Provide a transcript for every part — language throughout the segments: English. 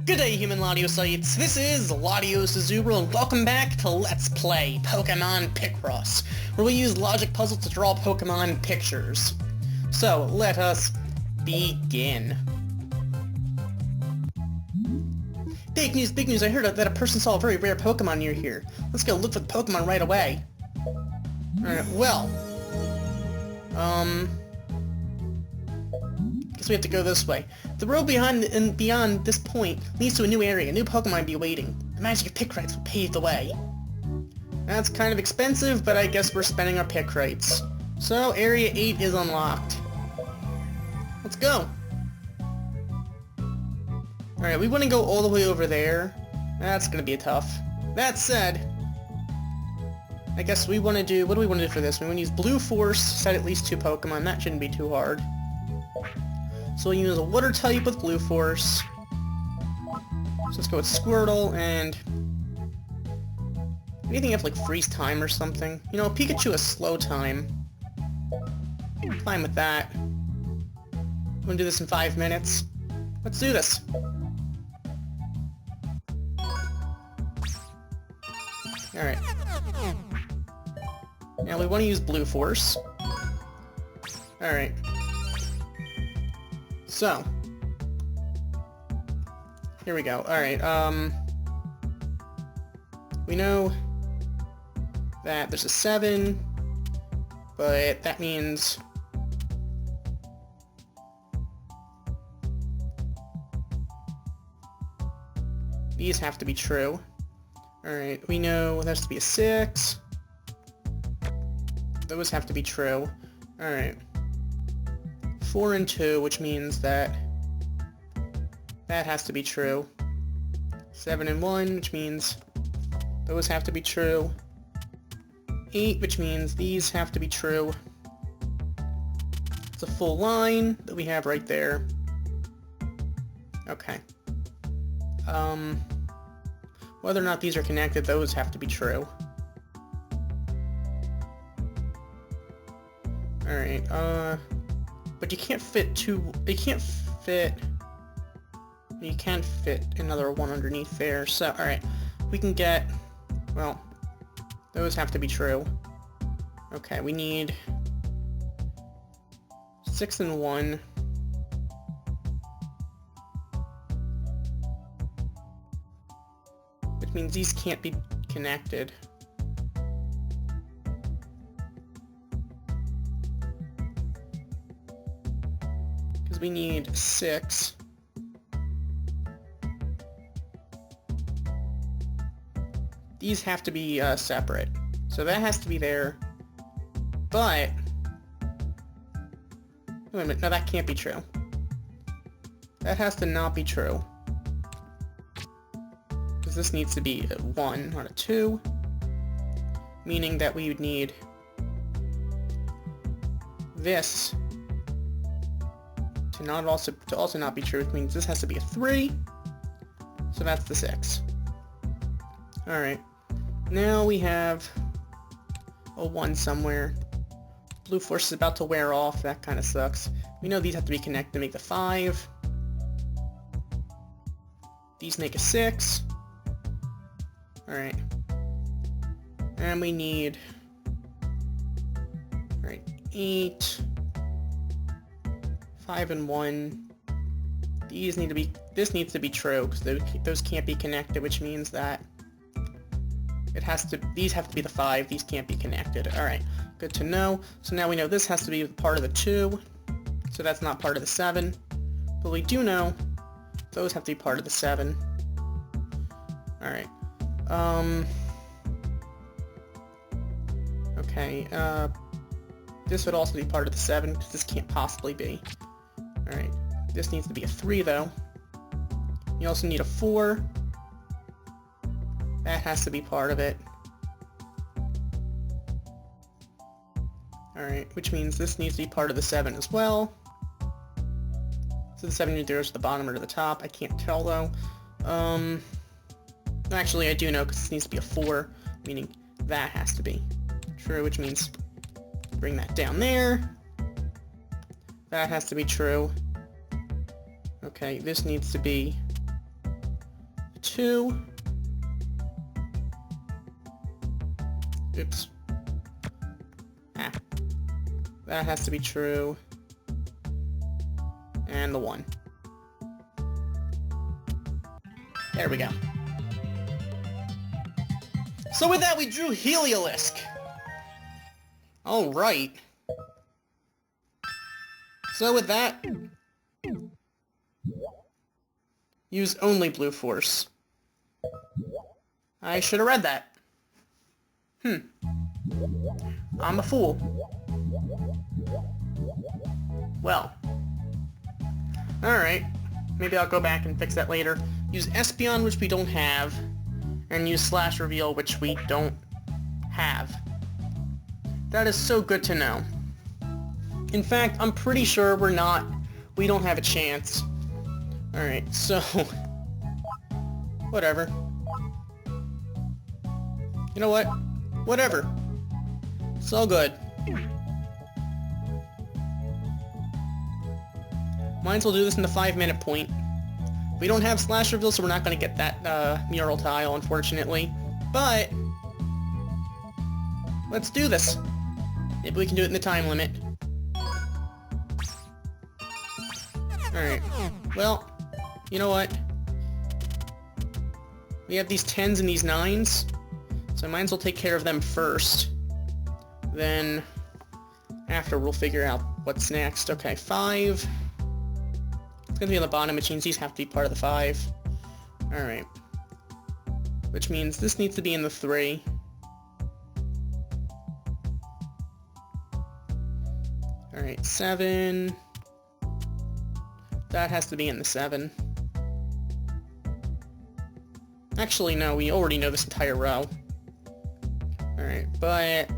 Good day, human Latiosites. This is Latios Azubral, and welcome back to Let's Play Pokemon Picross, where we use logic puzzles to draw Pokemon pictures. So, let us begin. Big news, I heard that a person saw a very rare Pokemon near here. Let's go look for the Pokemon right away. Alright, well... guess we have to go this way. The road beyond this point leads to a new area. A new Pokemon will be waiting. The magic of Picross will pave the way. That's kind of expensive, but I guess we're spending our Picross. So, Area 8 is unlocked. Let's go! Alright, we want to go all the way over there. That's gonna be tough. That said, I guess we want to do... What do we want to do for this? We want to use Blue Force, set at least 2 Pokemon. That shouldn't be too hard. So we'll use a Water type with Blue Force. So let's go with Squirtle, and... anything have, like, Freeze Time or something? You know, Pikachu has Slow Time. I'm fine with that. I'm gonna do this in 5 minutes. Let's do this! Alright. Now we want to use Blue Force. Alright. So. Here we go. Alright, we know that there's a 7, but that means... these have to be true. Alright, we know there has to be a 6. Those have to be true. Alright. 4 and 2, which means that that has to be true. 7 and 1, which means those have to be true. 8, which means these have to be true. It's a full line that we have right there. Okay. Whether or not these are connected, those have to be true. Alright, but you can't fit you can't fit another one underneath there, so, alright. We can get, well, those have to be true. Okay, we need 6 and 1. Which means these can't be connected. Because we need 6. These have to be separate. So that has to be there. But... wait a minute, no, that can't be true. That has to not be true. Because this needs to be a 1, not a 2. Meaning that we would need this to also not be true, which means this has to be a 3. So that's the 6. Alright. Now we have a 1 somewhere. Blue Force is about to wear off, that kind of sucks. We know these have to be connected to make the 5. These make a 6. Alright. And we need... alright, 8... 5 and 1. These need to be... this needs to be true, because those can't be connected, which means that it has to... these have to be the 5, these can't be connected. Alright, good to know. So now we know this has to be part of the 2, so that's not part of the 7. But we do know those have to be part of the 7. Alright. Okay, this would also be part of the 7, because this can't possibly be. Alright, this needs to be a 3, though. You also need a 4. That has to be part of it. Alright, which means this needs to be part of the 7 as well. So the 7 either goes to the bottom or to the top. I can't tell, though. Actually, I do know, because this needs to be a 4, meaning that has to be true, which means bring that down there. That has to be true. Okay, this needs to be 2. Oops. Ah. That has to be true. And the 1. There we go. So with that, we drew Heliolisk. Alright. So with that, use only blue force. I should have read that. I'm a fool. Well. Alright. Maybe I'll go back and fix that later. Use Espeon, which we don't have. And use Slash Reveal, which we don't have. That is so good to know. In fact, I'm pretty sure we don't have a chance. Alright, so... whatever. You know what? Whatever. It's all good. Might as well do this in the 5-minute point. We don't have Slash Reveal, so we're not going to get that mural tile, unfortunately. But... let's do this. Maybe we can do it in the time limit. Alright. Well, you know what? We have these 10s and these 9s, so I might as well take care of them first. Then, after, we'll figure out what's next. Okay, 5. It's gonna be on the bottom, which means these have to be part of the 5. Alright. Which means this needs to be in the 3. Alright, 7. That has to be in the 7. Actually, no, we already know this entire row. Alright, but...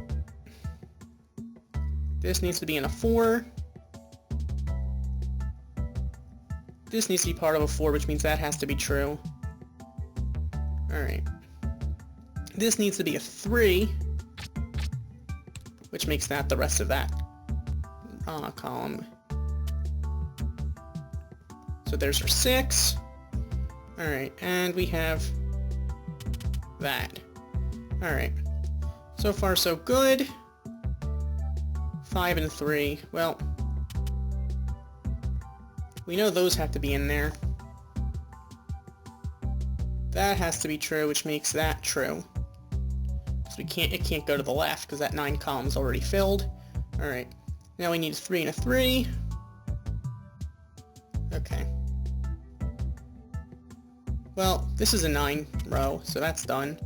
this needs to be in a 4. This needs to be part of a 4, which means that has to be true. Alright. This needs to be a 3, which makes that the rest of that column. So there's our 6. Alright, and we have that. Alright. So far, so good. 5 and 3. Well, we know those have to be in there. That has to be true, which makes that true. So it can't go to the left, because that 9 column is already filled. Alright. Now we need a 3 and a 3. Okay. Well, this is a 9 row, so that's done.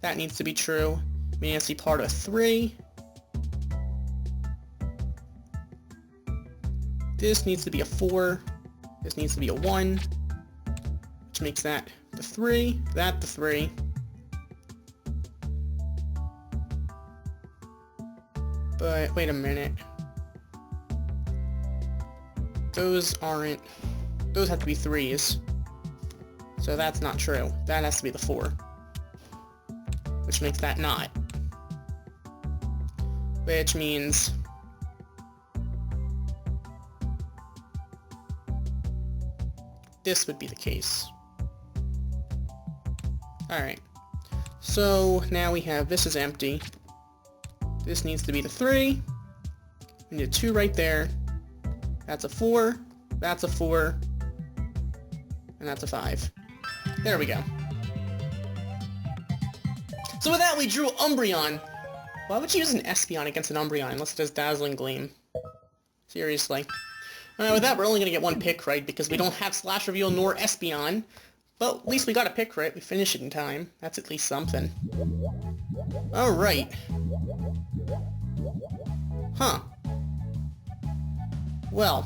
That needs to be true. It has to be part of a 3. This needs to be a 4. This needs to be a 1. Which makes that the 3. That the 3. But, wait a minute. Those aren't... those have to be 3s. So that's not true. That has to be the 4. Which makes that not. Which means... this would be the case. Alright. So, now we have... this is empty. This needs to be the 3. We need a 2 right there. That's a 4. That's a 4. And that's a 5. There we go. So with that, we drew Umbreon. Why would you use an Espeon against an Umbreon unless it does Dazzling Gleam? Seriously. Alright, with that, we're only going to get 1 pick right because we don't have Slash Reveal nor Espeon. But at least we got a pick right. We finished it in time. That's at least something. Alright. Huh. Well.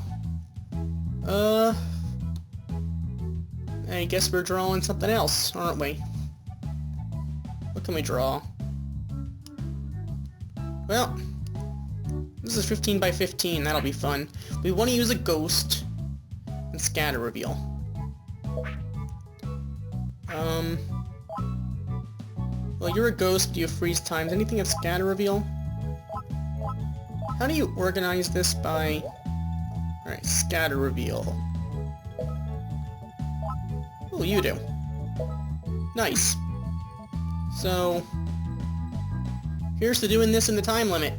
I guess we're drawing something else, aren't we? What can we draw? Well, this is 15 by 15. That'll be fun. We want to use a ghost and Scatter Reveal. Well, you're a ghost, but you have freeze times. Anything at Scatter Reveal? How do you organize this by... Alright, Scatter Reveal. Oh, you do. Nice. So, here's to doing this in the time limit.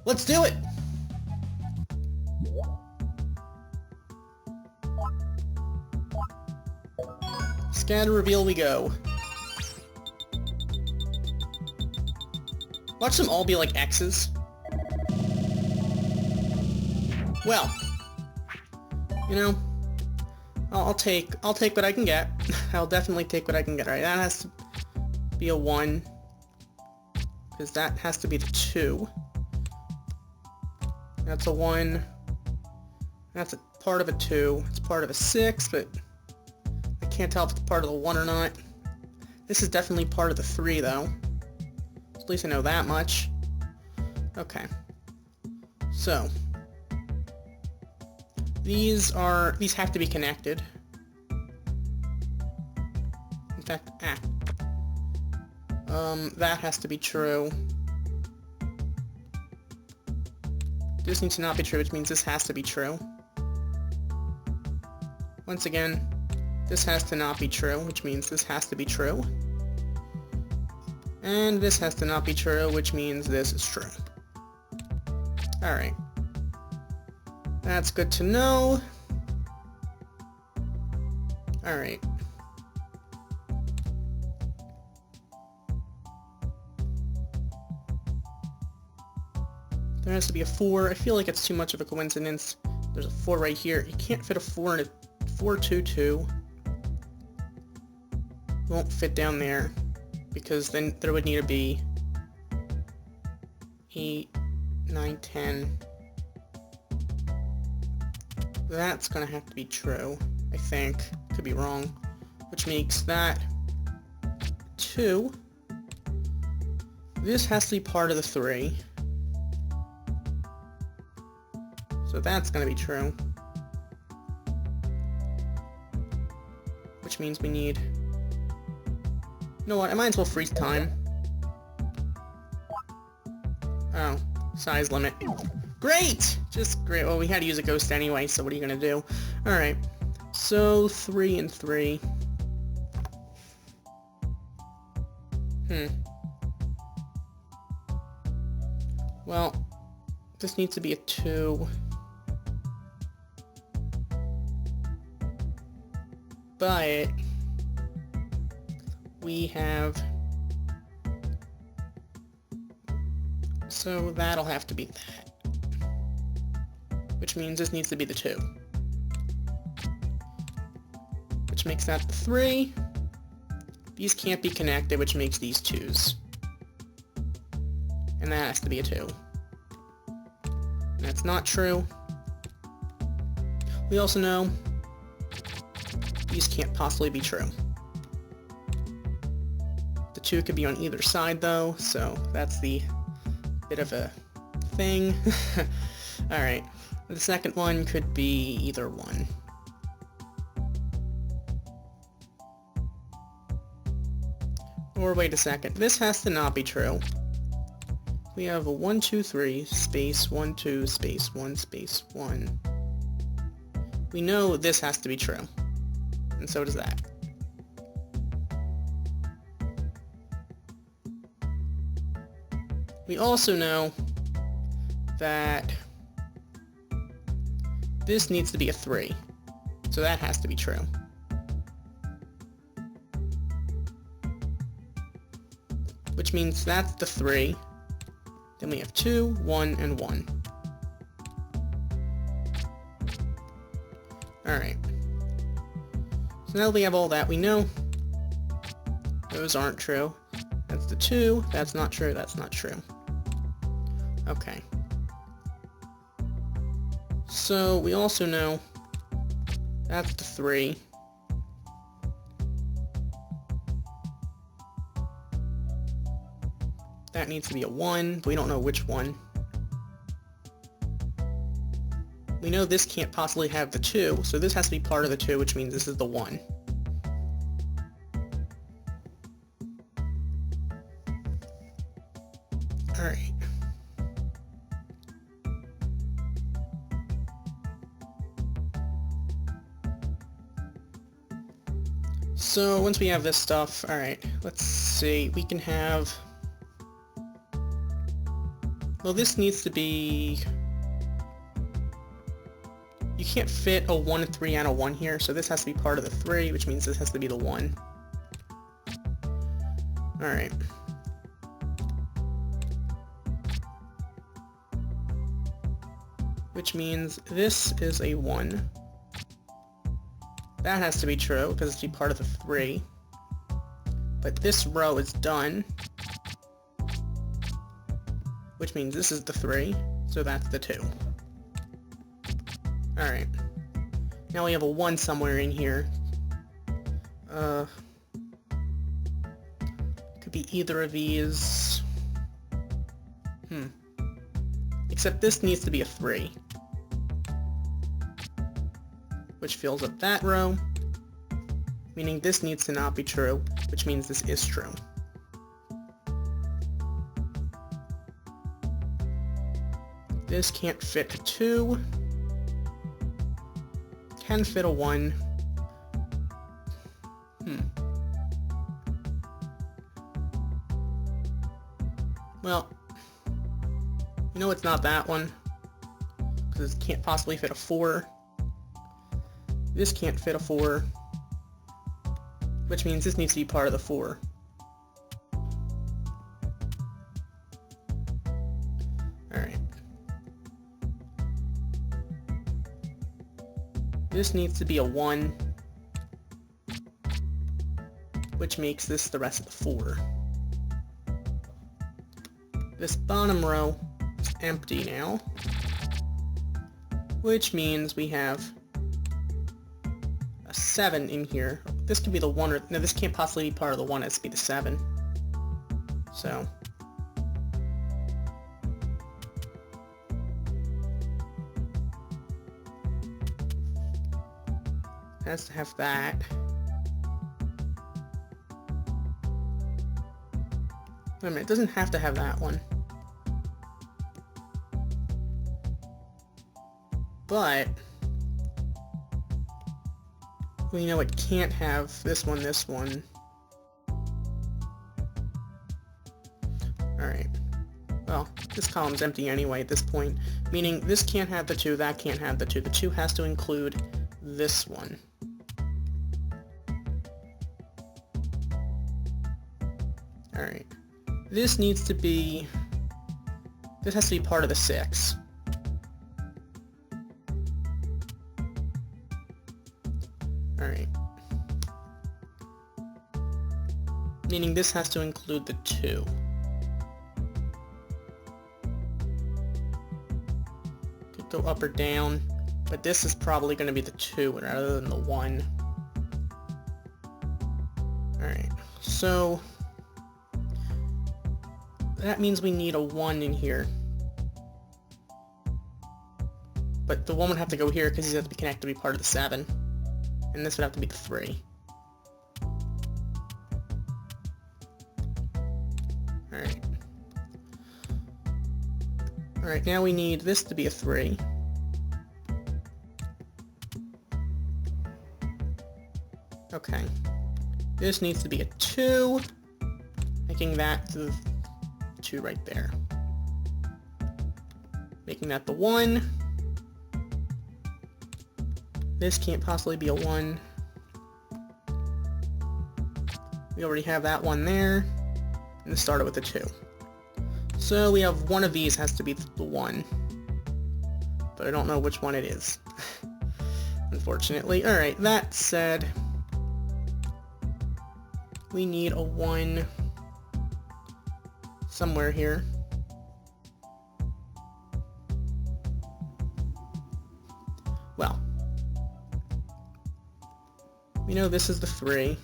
Let's do it! Scatter reveal we go. Watch them all be like X's. Well, you know, I'll take what I can get. I'll definitely take what I can get. Alright, that has to be a 1. Because that has to be the 2. That's a 1. That's a part of a 2. It's part of a 6, but I can't tell if it's part of the 1 or not. This is definitely part of the 3, though. At least I know that much. Okay. So, these have to be connected. In fact, that has to be true. This needs to not be true, which means this has to be true. Once again, this has to not be true, which means this has to be true. And this has to not be true, which means this is true. Alright. That's good to know. Alright. There has to be a 4. I feel like it's too much of a coincidence. There's a 4 right here. You can't fit a 4 in a 4-2-2. Won't fit down there, because then there would need to be 8, 9, 10. That's gonna have to be true, I think. Could be wrong. Which makes that 2. This has to be part of the 3. So that's gonna be true. Which means we need... You know what, I might as well freeze time. Oh, size limit. Great! Just great. Well, we had to use a ghost anyway, so what are you gonna do? Alright. So, 3 and 3. Well, this needs to be a 2. But we have... So that'll have to be that. Which means this needs to be the 2. Which makes that the 3. These can't be connected, which makes these 2s. And that has to be a 2. And that's not true. We also know these can't possibly be true. The 2 could be on either side, though, so that's the bit of a thing. Alright, the second one could be either 1. Or wait a second, this has to not be true. We have a 1, 2, 3, space, 1, 2, space, 1, space, 1. We know this has to be true. And so does that. We also know that this needs to be a 3. So that has to be true. Which means that's the 3. Then we have 2, 1, and 1. Alright. So now that we have all that, we know those aren't true. That's the 2, that's not true, that's not true. Okay. So we also know that's the 3. That needs to be a 1, but we don't know which one. We know this can't possibly have the 2, so this has to be part of the 2, which means this is the 1. Alright. So once we have this stuff, alright, let's see, we can have... Well, this needs to be... You can't fit a 1, 3, and a 1 here, so this has to be part of the 3, which means this has to be the 1. Alright. Which means this is a 1. That has to be true, because it's be part of the 3. But this row is done. Which means this is the 3, so that's the 2. Alright. Now we have a 1 somewhere in here. Could be either of these. Except this needs to be a 3. Which fills up that row. Meaning this needs to not be true, which means this is true. This can't fit a 2. Can fit a 1. Well, you know it's not that one, because it can't possibly fit a 4. This can't fit a 4, which means this needs to be part of the 4. Alright. This needs to be a 1, which makes this the rest of the 4. This bottom row is empty now, which means we have a 7 in here. This could be the 1, or no, this can't possibly be part of the 1, it has to be the 7. So has to have that. Wait a minute, it doesn't have to have that one. But we know it can't have this one, this one. Alright. Well, this column's empty anyway at this point. Meaning this can't have the 2, that can't have the 2. The 2 has to include this one. Alright. This needs to be... This has to be part of the 6. Alright. Meaning this has to include the 2. Could go up or down, but this is probably going to be the 2 rather than the 1. Alright, so that means we need a 1 in here. But the 1 would have to go here because these have to be connected to be part of the 7. And this would have to be the 3. Alright. Alright, now we need this to be a 3. Okay. This needs to be a 2, making that the 2 right there. Making that the 1. This can't possibly be a 1. We already have that one there. And this started with a 2. So we have one of these has to be the 1. But I don't know which one it is. Unfortunately. Alright, that said, we need a 1 somewhere here. Well, we know this is the 3.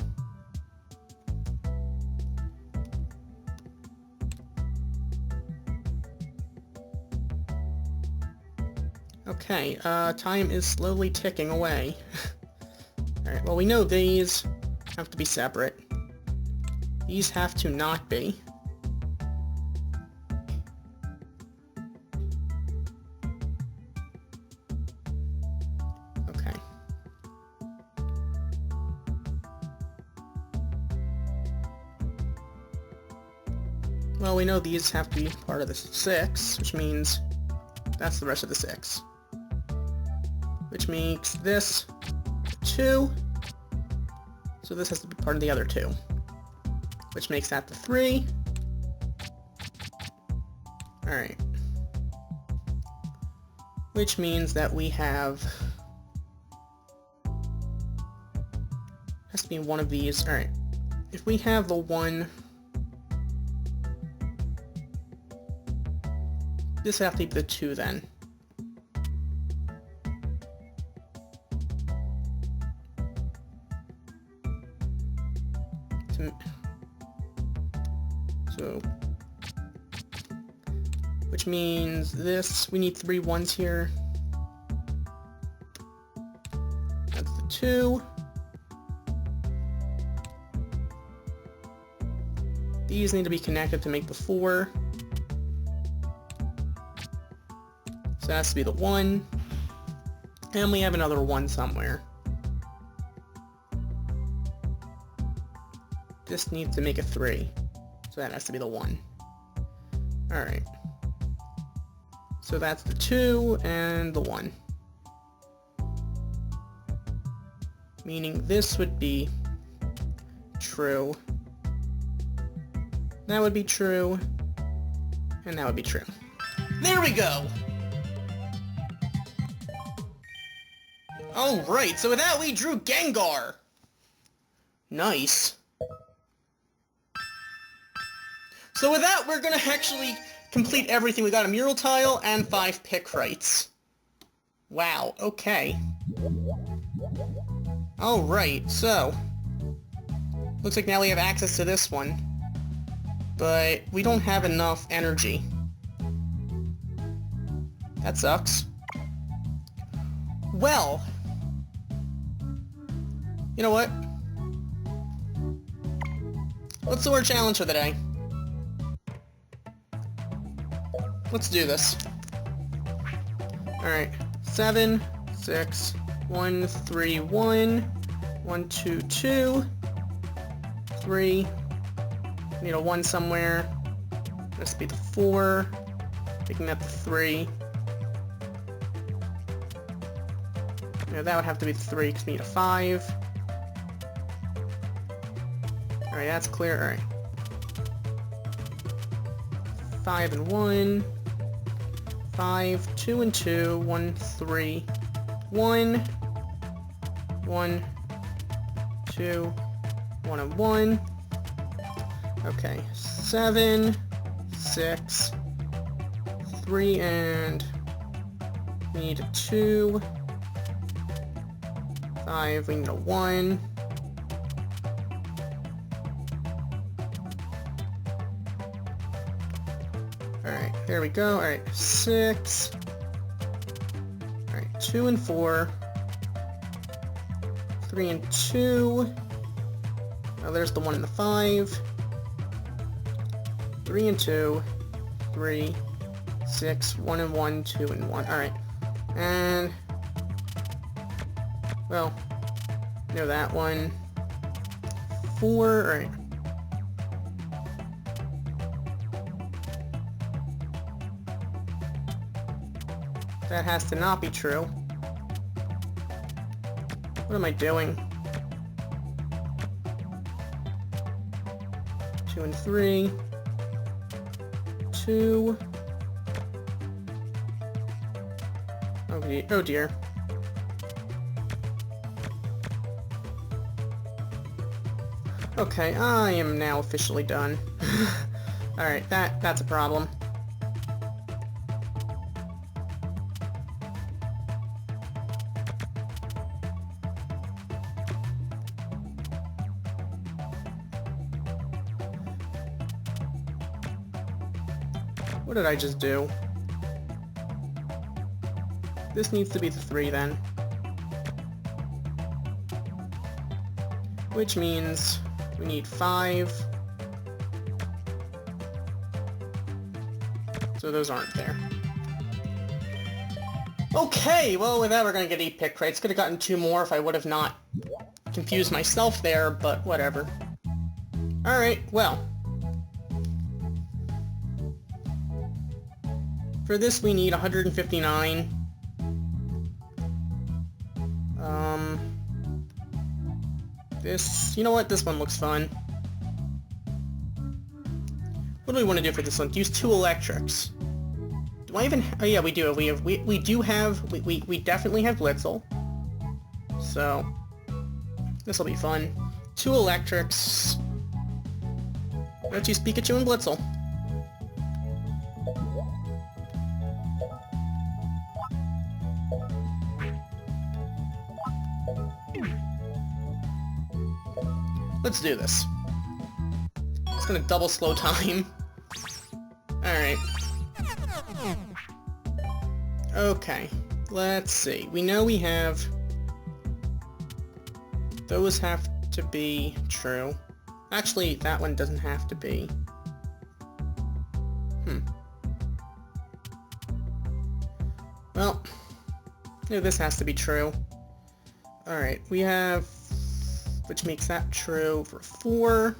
Okay, time is slowly ticking away. Alright, well we know these have to be separate. These have to not be. Okay. Well, we know these have to be part of the 6, which means that's the rest of the 6. Which makes this 2. So this has to be part of the other 2. Which makes that the 3. Alright. Which means that we have... has to be one of these. Alright. If we have the 1... this would have to be the 2 then. So, which means this, we need 3 1s here. That's the 2. These need to be connected to make the 4. So that has to be the 1. And we have another 1 somewhere. This needs to make a 3. So that has to be the 1. Alright. So that's the 2 and the 1. Meaning this would be true. That would be true. And that would be true. There we go! Alright, so with that we drew Gengar! Nice. So with that, we're gonna actually complete everything. We got a mural tile and 5 Picross. Wow, okay. Alright, so... looks like now we have access to this one. But we don't have enough energy. That sucks. Well... you know what? Let's do our challenge for the day. Let's do this. Alright. 7, 6, 1, 3, 1, 1, 2, 2, 3. Need a 1 somewhere. This be the 4. Taking that to 3. Yeah, that would have to be the 3 because we need a 5. Alright, that's clear. Alright. 5 and 1. 5, 2 and 2, 1, 3, 1, 1, 2, 1 and 1. Okay, 7, 6, 3 and we need a 2, 5, we need a 1. Alright, there we go. Alright, 6. Alright, 2 and 4. 3 and 2. Oh, there's the 1 and the 5. 3 and 2. 3. 6. 1 and 1. 2 and 1. Alright. And... well, know that one. 4. Alright. That has to not be true. What am I doing? 2 and 3. 2. Oh dear. Okay, I am now officially done. Alright, that's a problem. What did I just do? This needs to be the 3 then. Which means we need 5. So those aren't there. Okay, well with that we're gonna get 8 pick crates. Could have gotten 2 more if I would have not confused myself there, but whatever. Alright, well. For this we need 159. This, you know what, this one looks fun. What do we want to do for this one? Use 2 electrics. Do I even, oh yeah, we do. We definitely have Blitzel. So, this will be fun. 2 electrics. Let's use Pikachu and Blitzel. Let's do this. It's gonna double slow time. Alright. Okay. Let's see. We know we have... Those have to be true. Actually, that one doesn't have to be. Well, no, this has to be true. Alright, we have... which makes that true for 4.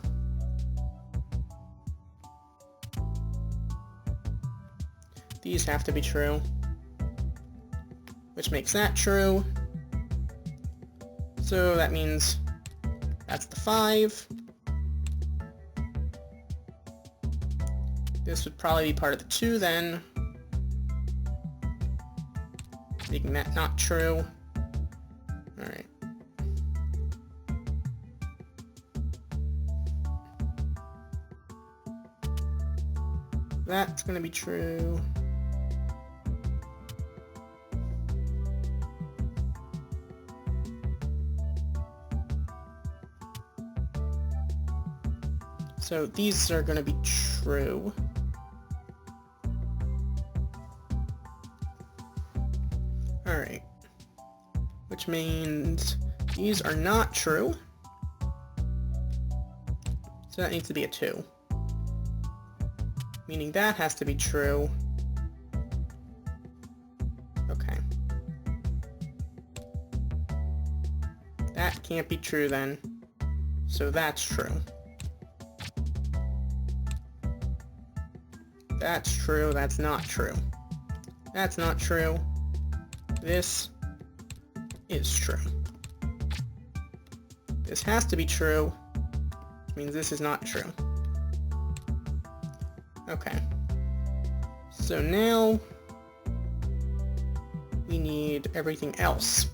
These have to be true, which makes that true. So that means that's the 5. This would probably be part of the 2 then, making that not true. Alright. That's gonna be true. So these are gonna be true. Alright. Which means these are not true. So that needs to be a 2. Meaning that has to be true. Okay. That can't be true then. So that's true. That's true, that's not true. That's not true. This is true. This has to be true. Means this is not true. Okay. So now we need everything else.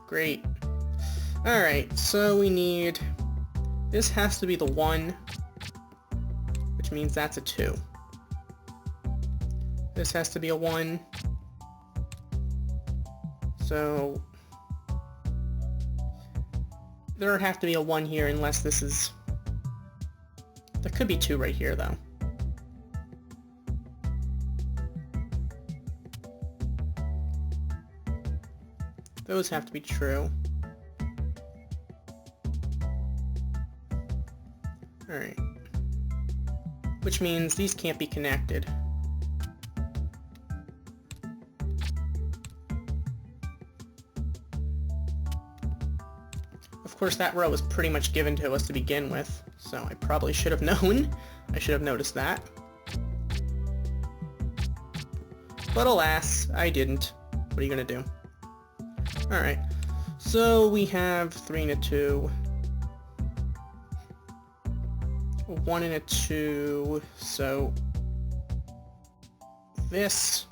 Great. Alright, so we need... This has to be the 1, which means that's a 2. This has to be a 1. So there have to be a 1 here unless this is... There could be 2 right here though. Those have to be true. Alright. Which means these can't be connected. Of course, that row was pretty much given to us to begin with, so I probably should have known. I should have noticed that. But alas, I didn't. What are you gonna do? Alright, so we have 3 and a 2. A 1 and a 2, so this...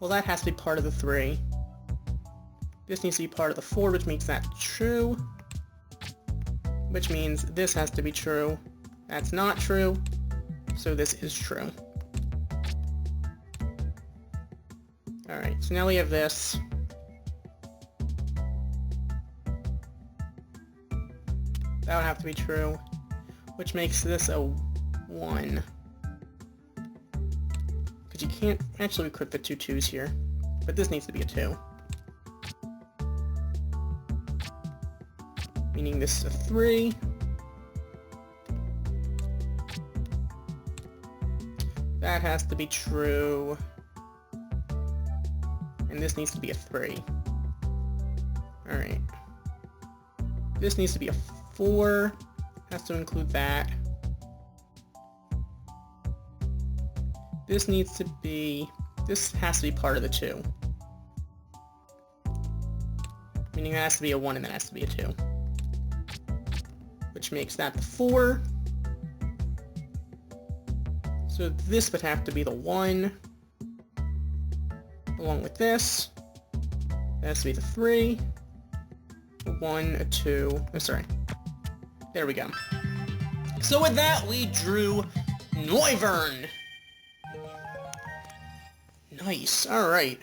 Well, that has to be part of the 3. This needs to be part of the 4, which makes that true. Which means this has to be true. That's not true. So this is true. Alright, so now we have this. That would have to be true. Which makes this a 1. Because you can't... Actually, we could put 2 2s here. But this needs to be a 2. Meaning this is a 3. That has to be true. And this needs to be a 3. Alright. This needs to be a 4. Has to include that. This needs to be... This has to be part of the 2. Meaning it has to be a 1 and then it has to be a 2. Which makes that the 4. So this would have to be the 1. Along with this. That has to be the 3. A 1, a 2... Oh, sorry. There we go. So with that, we drew Noivern. Nice. Alright.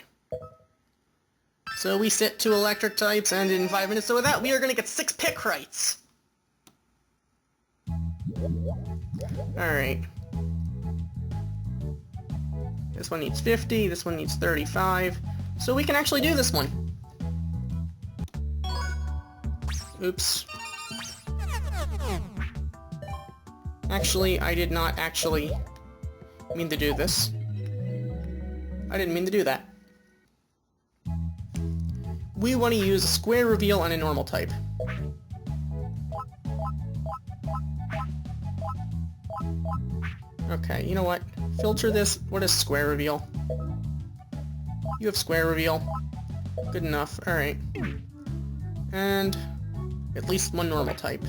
So we sit 2 electric types, and in 5 minutes, so with that, we are going to get 6 Picross. Alright. This one needs 50, this one needs 35. So we can actually do this one. Oops. Actually, I did not actually mean to do this. I didn't mean to do that. We want to use a square reveal on a normal type. Okay, you know what? Filter this. What is square reveal? You have square reveal. Good enough. Alright. And at least 1 normal type.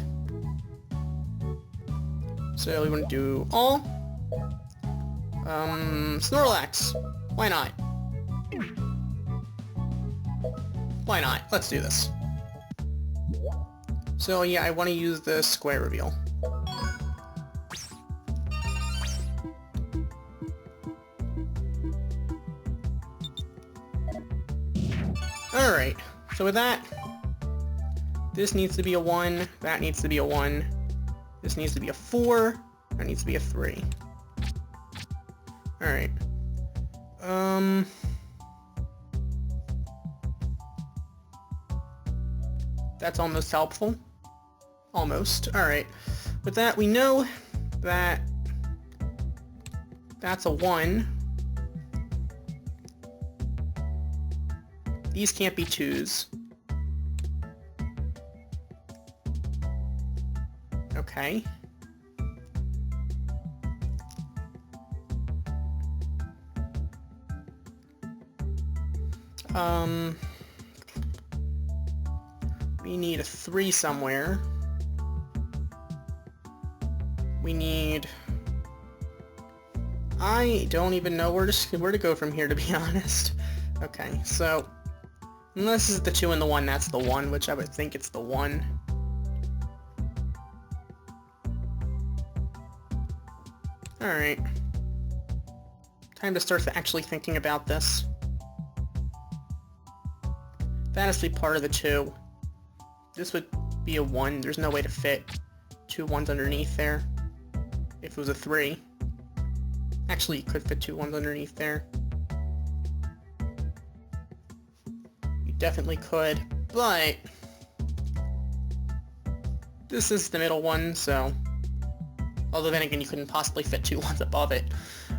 So we want to do all. Snorlax. Why not? Why not? Let's do this. So yeah, I want to use the square reveal. Alright, so with that, this needs to be a 1, that needs to be a 1, this needs to be a 4, that needs to be a 3. Alright. That's almost helpful. Almost. Alright. With that, we know that that's a 1. These can't be 2s. Okay. We need a 3 somewhere. We need... I don't even know where to go from here, to be honest. Okay, so... Unless this is the 2 and the 1, that's the 1, which I would think it's the 1. Alright. Time to start actually thinking about this. That has to be part of the 2. This would be a 1. There's no way to fit 2 1s underneath there. If it was a 3. Actually, you could fit 2 1s underneath there. You definitely could, but... This is the middle one, so... Although then again, you couldn't possibly fit 2 1s above it.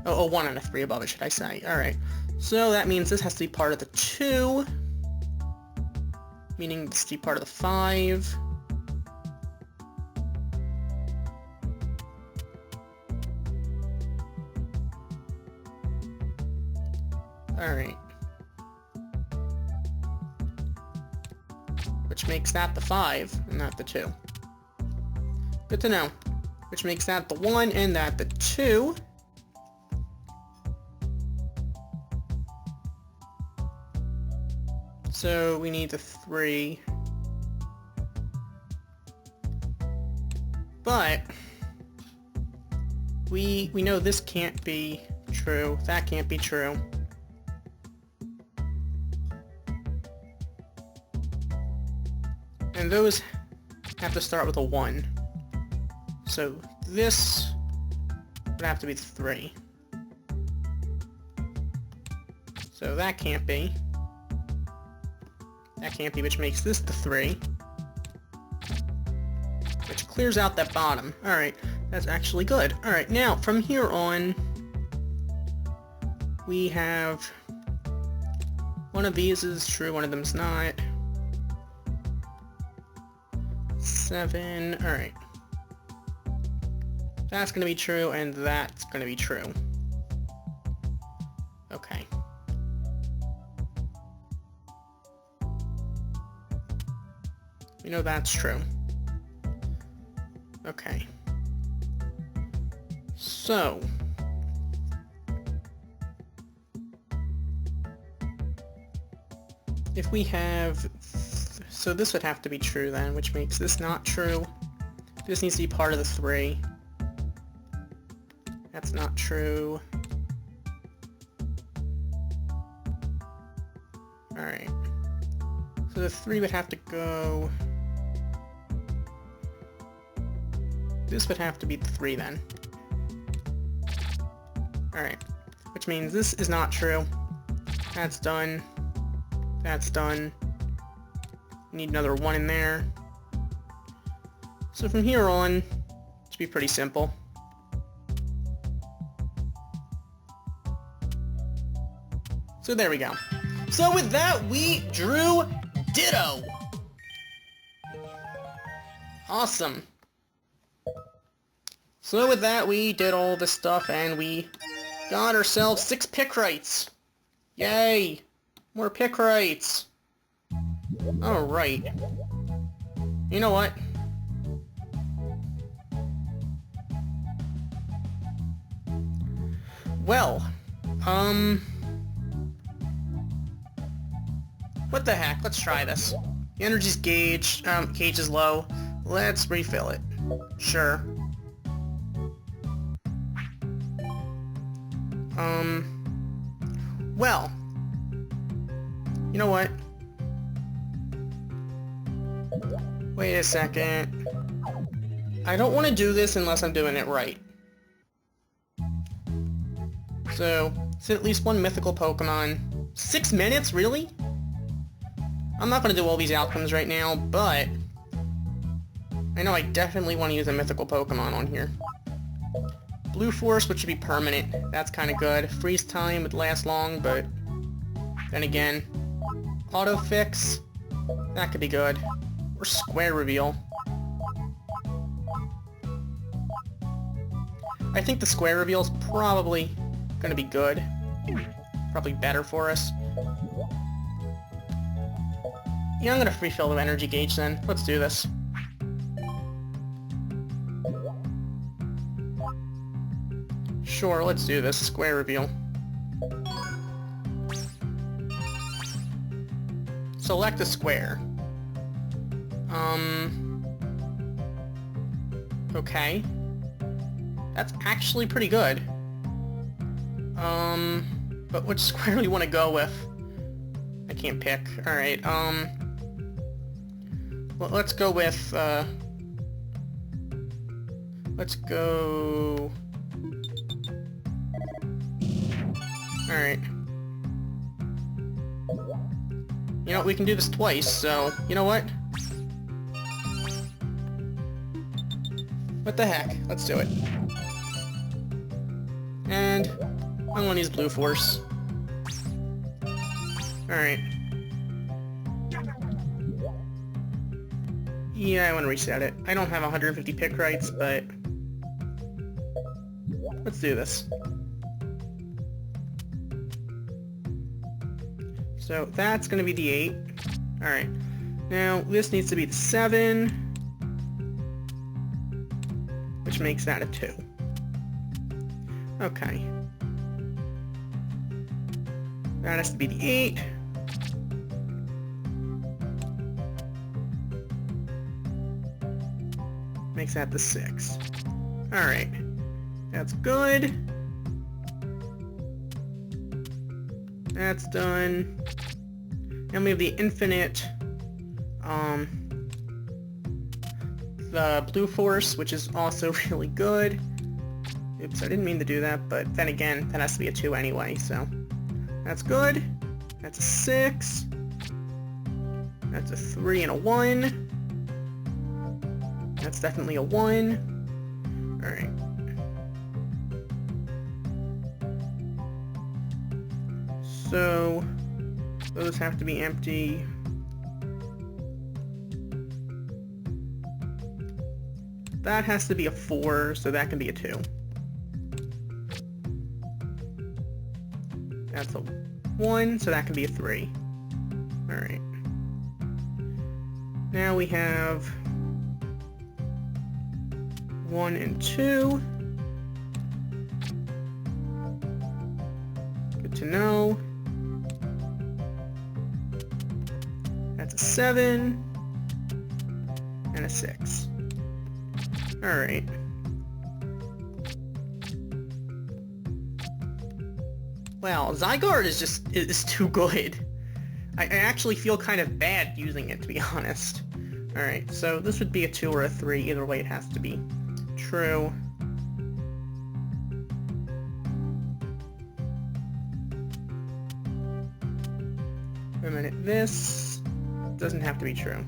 Oh, a 1 and a 3 above it, should I say. Alright. So that means this has to be part of the 2. Meaning this to be part of the 5. Alright. Which makes that the 5, and not the 2. Good to know. Which makes that the 1, and that the 2. So we need the 3. But we know this can't be true. That can't be true. And those have to start with a 1. So this would have to be the 3. So that can't be. That can't be, which makes this the 3. Which clears out that bottom. Alright, that's actually good. Alright, now, from here on, we have... One of these is true, one of them's not. 7, alright. That's gonna be true, and that's gonna be true. We know that's true. Okay. So... if we have... so this would have to be true then, which makes this not true. This needs to be part of the 3. That's not true. Alright. So the 3 would have to go... this would have to be the 3 then. Alright. Which means this is not true. That's done. That's done. Need another 1 in there. So from here on, it should be pretty simple. So there we go. So with that, we drew Ditto! Awesome. So with that, we did all this stuff, and we got ourselves 6 Picross! Yay! More Picross! Alright. You know what? Well, what the heck? Let's try this. The energy's gauge is low. Let's refill it. Sure. Well. You know what? Wait a second. I don't want to do this unless I'm doing it right. So, it's at least 1 mythical Pokemon. 6 minutes? Really? I'm not going to do all these outcomes right now, but... I know I definitely want to use a mythical Pokemon on here. Blue Force, which should be permanent. That's kind of good. Freeze time would last long, but... then again... Auto Fix? That could be good. Or Square Reveal. I think the Square Reveal is probably gonna be good. Probably better for us. Yeah, I'm gonna refill the energy gauge then. Let's do this. Sure, let's do this. Square Reveal. Select a square. Okay. That's actually pretty good. But which square do you want to go with? I can't pick. Alright, well, let's go with, let's go... Alright. You know, we can do this twice, so, you know what? What the heck? Let's do it. And I'm gonna use Blue Force. Alright. Yeah, I want to reset it. I don't have 150 Picross, but... let's do this. So that's going to be the 8. Alright. Now, this needs to be the 7. Which makes that a 2. Okay. That has to be the 8. Makes that the 6. Alright. That's good. That's done. And we have the infinite, the Blue Force, which is also really good. Oops, I didn't mean to do that, but then again, that has to be a 2 anyway, so. That's good. That's a 6. That's a 3 and a 1. That's definitely a 1. Alright. So, those have to be empty. That has to be a 4, so that can be a 2. That's a 1, so that can be a 3. Alright. Now we have 1 and 2. Good to know. That's a 7 and a 6. Alright. Well, Zygarde is too good. I actually feel kind of bad using it, to be honest. Alright, so this would be a 2 or a 3. Either way, it has to be true. Wait a minute, this doesn't have to be true.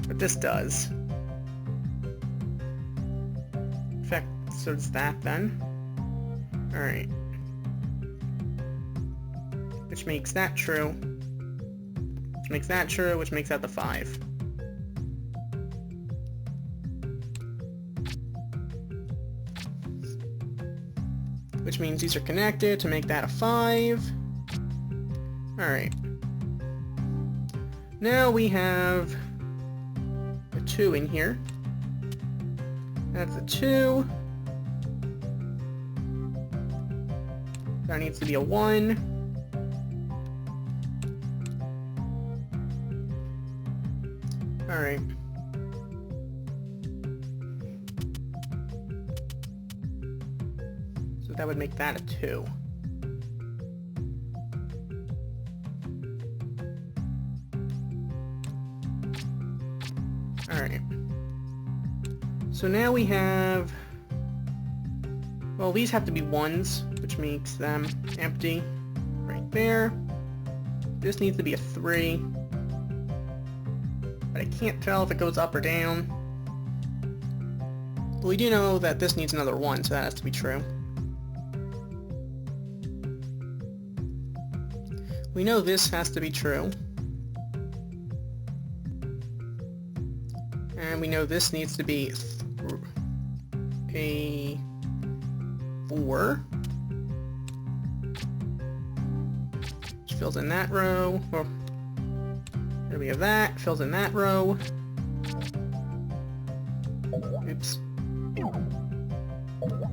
But this does. In fact, so does that then. Alright. Which makes that true. Which makes that true, which makes that the 5. Which means these are connected to make that a 5. Alright. Now we have a 2 in here. That's a 2. There needs to be a 1. Alright. So that would make that a 2. Alright. So now we have... Well, these have to be 1s, which makes them empty right there. This needs to be a 3. But I can't tell if it goes up or down. But we do know that this needs another 1, so that has to be true. We know this has to be true. And we know this needs to be a 4. Which fills in that row. Well, there we have that. Fills in that row. Oops.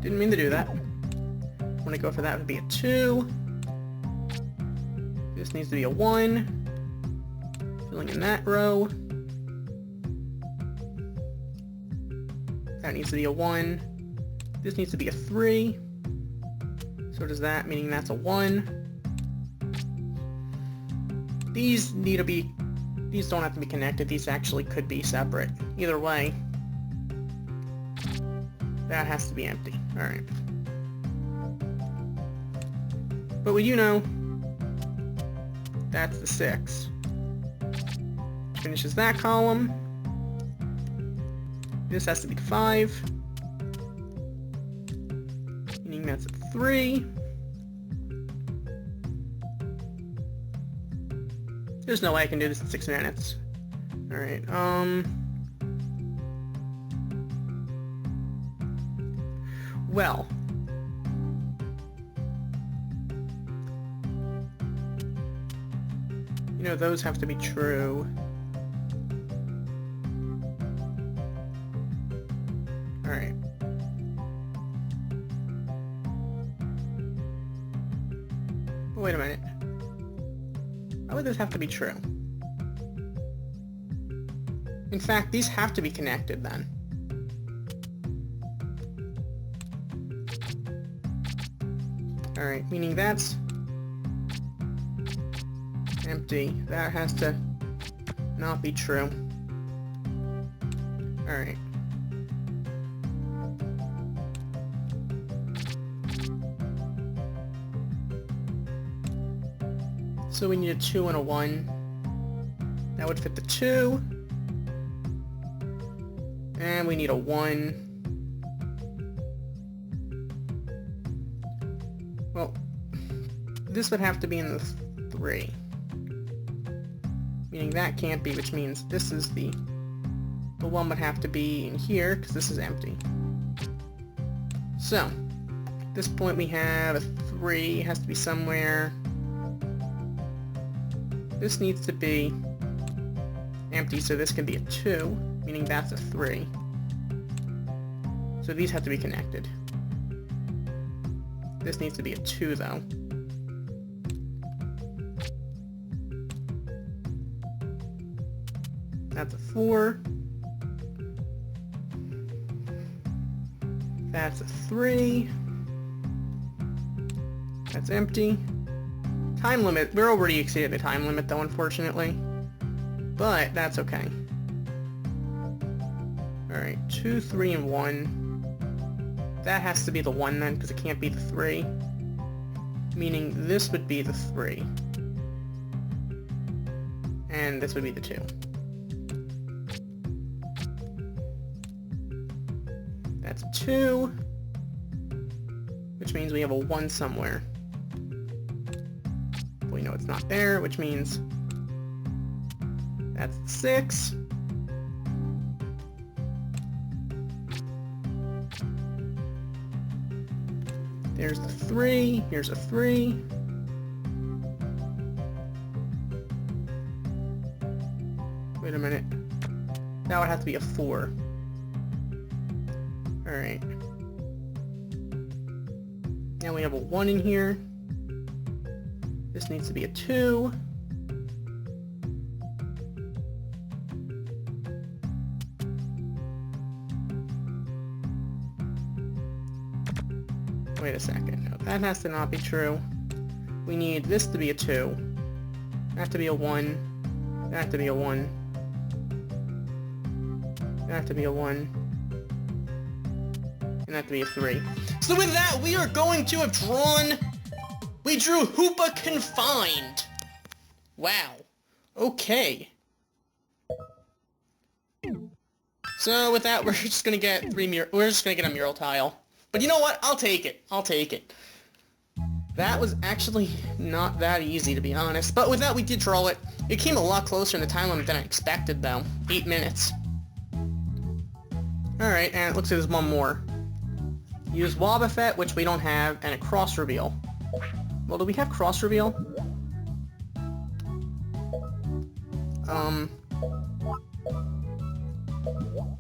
Didn't mean to do that. When I go for that, it would be a 2. This needs to be a 1. Filling in that row. That needs to be a 1. This needs to be a 3. So does that, meaning that's a 1. These need to be... These don't have to be connected. These actually could be separate. Either way, that has to be empty. Alright. But we do know that's the 6. Which finishes that column. This has to be 5. Meaning that's a 3. There's no way I can do this in 6 minutes. Alright, well. You know, those have to be true. Alright. Wait a minute. Why would this have to be true? In fact, these have to be connected then. Alright, meaning that's empty. That has to not be true. Alright. So we need a 2 and a 1. That would fit the 2. And we need a 1. Well, this would have to be in the 3. Meaning that can't be, which means this is the 1 would have to be in here, because this is empty. So, at this point we have a 3, has to be somewhere. This needs to be empty, so this can be a 2, meaning that's a 3. So these have to be connected. This needs to be a 2, though. That's a 4. That's a 3. That's empty. Time limit. We're already exceeded the time limit, though, unfortunately. But that's okay. Alright, 2, 3, and 1. That has to be the 1 then, because it can't be the 3. Meaning this would be the 3. And this would be the 2. That's a 2. Which means we have a 1 somewhere. We know it's not there, which means that's 6. There's the 3. Here's a 3. Wait a minute. That would have to be a 4. Alright. Now we have a 1 in here. This needs to be a 2. Wait a second. No, that has to not be true. We need this to be a 2. That to be a 1. That to be a 1. That to be a 1. And that to be a 3. So with that, we are going to have drawn... We drew Hoopa Confined. Wow. Okay. So with that, we're just gonna get a mural tile. But you know what? I'll take it. I'll take it. That was actually not that easy, to be honest. But with that, we did draw it. It came a lot closer in the time limit than I expected, though. 8 minutes. Alright, and it looks like there's one more. Use Wobbuffet, which we don't have, and a cross reveal. Well, do we have cross reveal?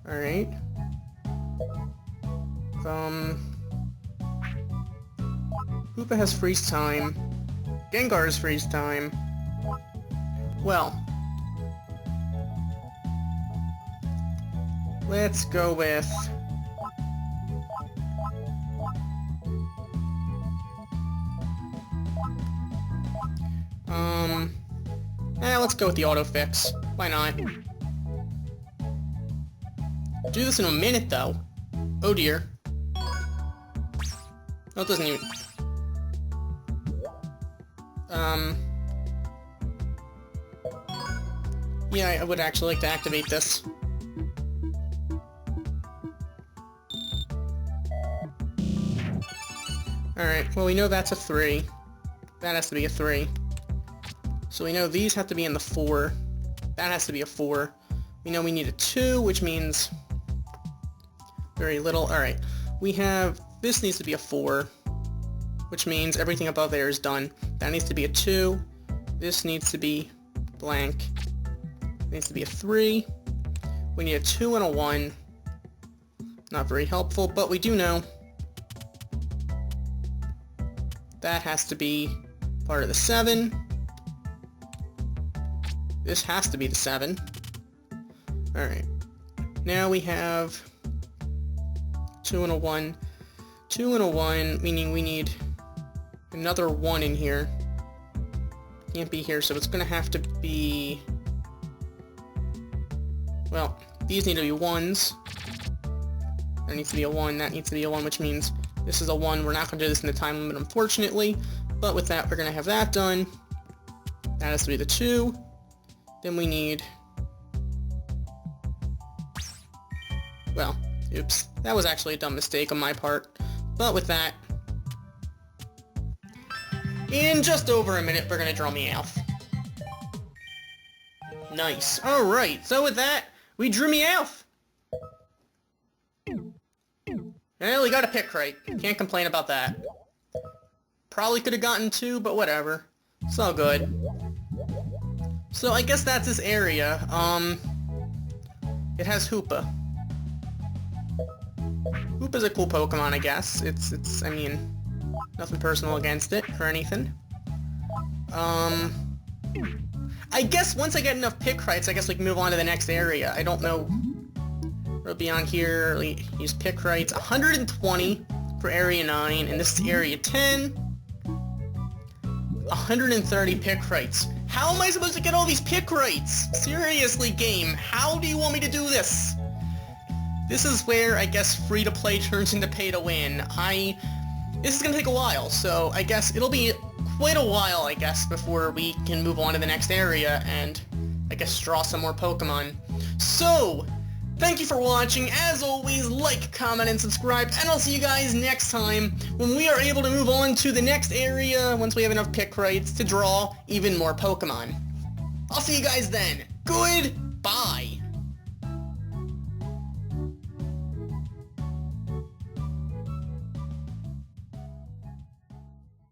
Alright. Hoopa has freeze time. Gengar has freeze time. Well. Let's go with... let's go with the auto fix. Why not? Do this in a minute, though. Oh dear. Oh, it doesn't even... Yeah, I would actually like to activate this. Alright, well we know that's a 3. That has to be a 3. So we know these have to be in the 4. That has to be a 4. We know we need a 2, which means... very little. Alright, we have... This needs to be a 4, which means everything above there is done. That needs to be a 2. This needs to be blank. It needs to be a 3. We need a 2 and a 1. Not very helpful, but we do know that has to be part of the 7. This has to be the 7. Alright. Now we have 2 and a 1. 2 and a 1, meaning we need another 1 in here. Can't be here, so it's gonna have to be... Well, these need to be 1s. That needs to be a 1, that needs to be a 1, which means this is a 1. We're not gonna do this in the time limit, unfortunately. But with that, we're gonna have that done. That has to be the 2. Then we need... Well, oops. That was actually a dumb mistake on my part. But with that, in just over a minute, we're gonna draw Meowth. Nice. Alright, so with that, we drew Meowth! Well, we got a pick right. Can't complain about that. Probably could have gotten 2, but whatever. It's all good. So I guess that's this area. It has Hoopa. Hoopa's a cool Pokemon, I guess. I mean, nothing personal against it or anything. I guess once I get enough Picross, I guess we can move on to the next area. I don't know. We'll be on here, use Picross. 120 for Area 9, and this is Area 10. 130 Picross. How am I supposed to get all these Picross? Seriously, game, how do you want me to do this? This is where, I guess, free-to-play turns into pay-to-win. This is gonna take a while, so I guess it'll be quite a while, I guess, before we can move on to the next area and, I guess, draw some more Pokemon. So, thank you for watching. As always, like, comment, and subscribe, and I'll see you guys next time when we are able to move on to the next area once we have enough Picross to draw even more Pokemon. I'll see you guys then. Goodbye!